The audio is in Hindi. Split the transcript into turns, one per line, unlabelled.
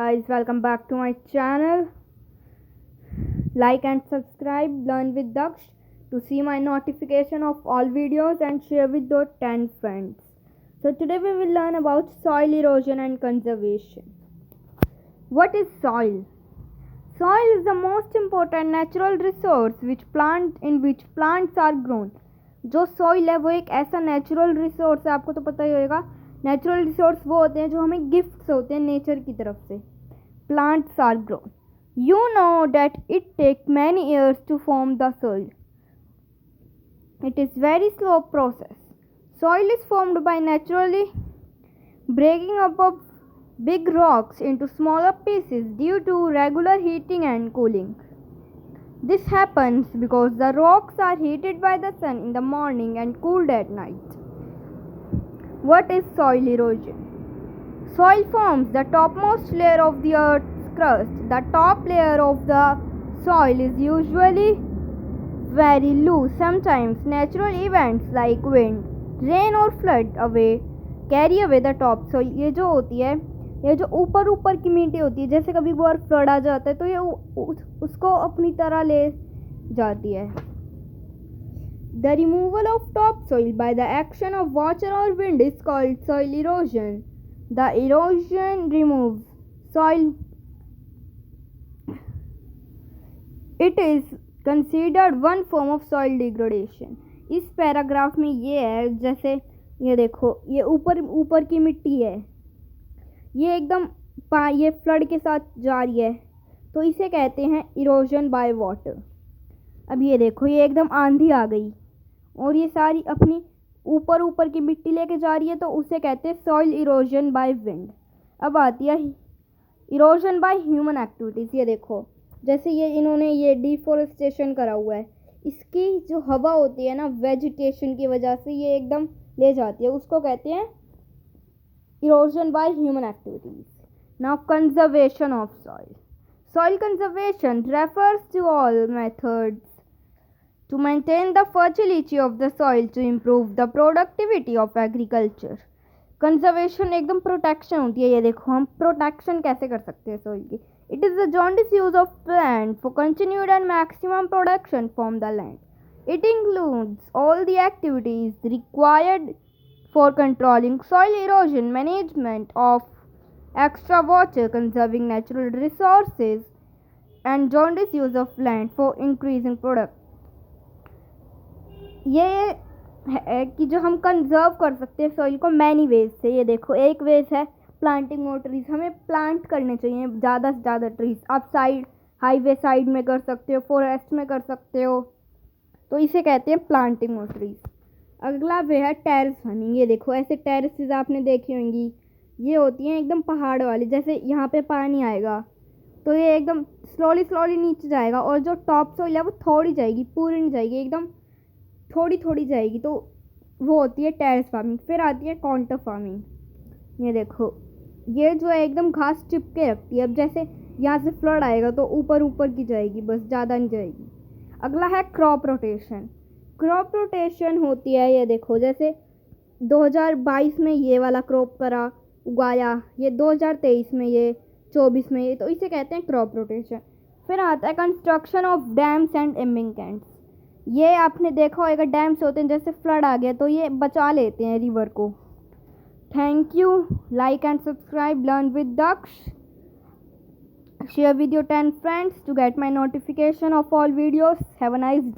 guys, welcome back to my channel. Like and subscribe, learn with Daksh to see my notification of all videos and share with your 10 friends. So today we will learn about soil erosion and conservation. What is soil? Soil is the most important natural resource which plants are grown. जो soil है वो एक ऐसा natural resource है, आपको तो पता ही होगा. नेचुरल रिसोर्स वो होते हैं जो हमें गिफ्ट्स होते हैं नेचर की तरफ से. Plants are grown. You know that it take many years to form the soil. It is very slow process. Soil is formed by naturally breaking up of big rocks into smaller pieces due to regular heating and cooling. This happens because the rocks are heated by the sun in the morning and cooled at night. What is soil erosion? Soil forms the topmost layer of the earth's crust. The top layer of the soil is usually very loose. Sometimes natural events like wind, rain or flood carry away the top soil. ये जो होती है, ये जो ऊपर की मिट्टी होती है, जैसे कभी बार फ्लड आ जाता है तो ये उसको अपनी तरह ले जाती है. The removal of topsoil by the action of water or wind is called soil erosion. The erosion removes soil. It is considered one form of soil degradation. इस पैराग्राफ में ये है, जैसे ये देखो, ये ऊपर की मिट्टी है, ये एकदम ये फ्लड के साथ जा रही है तो इसे कहते हैं इरोजन बाय वाटर. अब ये देखो, ये एकदम आंधी आ गई और ये सारी अपनी ऊपर की मिट्टी लेके जा रही है तो उसे कहते हैं सॉइल इरोजन बाय विंड. अब आती है इरोजन बाय ह्यूमन एक्टिविटीज़. ये देखो, जैसे ये इन्होंने ये डिफॉरेस्टेशन करा हुआ है, इसकी जो हवा होती है ना वेजिटेशन की वजह से ये एकदम ले जाती है, उसको कहते हैं erosion by human activities. Now conservation of soil. Soil conservation refers to all methods to maintain the fertility of the soil to improve the productivity of agriculture. Conservation एकदम प्रोटेक्शन होती है. ये देखो, हम प्रोटेक्शन कैसे कर सकते हैं सॉइल की. It is the jaundice use of land for continued and maximum production from the land. It includes all the activities required for controlling soil erosion, management of extra water, conserving natural resources, and jaundice use of land for increasing product. ये है कि जो हम कंजर्व कर सकते हैं सॉइल को मैनी वेज से. ये देखो, एक वेज है प्लांटिंग मोर ट्रीज. हमें प्लांट करने चाहिए ज़्यादा से ज़्यादा ट्रीज. आप हाईवे साइड में कर सकते हो, फॉरेस्ट में कर सकते हो, तो इसे कहते हैं प्लांटिंग मोर ट्रीज. अगला वे है टेरेस फार्मिंग. ये देखो, ऐसे टेरेसेस आपने देखी होंगी, ये होती हैं एकदम पहाड़ वाली. जैसे यहाँ पे पानी आएगा तो ये एकदम स्लोली नीचे जाएगा और जो टॉप सोइल है वो थोड़ी जाएगी, पूरी नहीं जाएगी, एकदम थोड़ी जाएगी, तो वो होती है टेरेस फार्मिंग. फिर आती है काउंटर फार्मिंग. ये देखो, ये जो है एकदम घास चिपके रखती है. अब जैसे यहाँ से फ्लड आएगा तो ऊपर की जाएगी, बस ज़्यादा नहीं जाएगी. अगला है क्रॉप रोटेशन. क्रॉप रोटेशन होती है, ये देखो, जैसे 2022 में ये वाला क्रॉप उगाया, ये 2023 में, ये 24 में, ये, तो इसे कहते हैं क्रॉप रोटेशन. फिर आता है construction of dams and embankments. ये आपने देखा होगा, डैम्स होते हैं, जैसे फ्लड आ गया तो ये बचा लेते हैं रिवर को. Thank you. Like and subscribe, learn with Daksh, share with your 10 friends to get my notification of all videos. Have a nice day.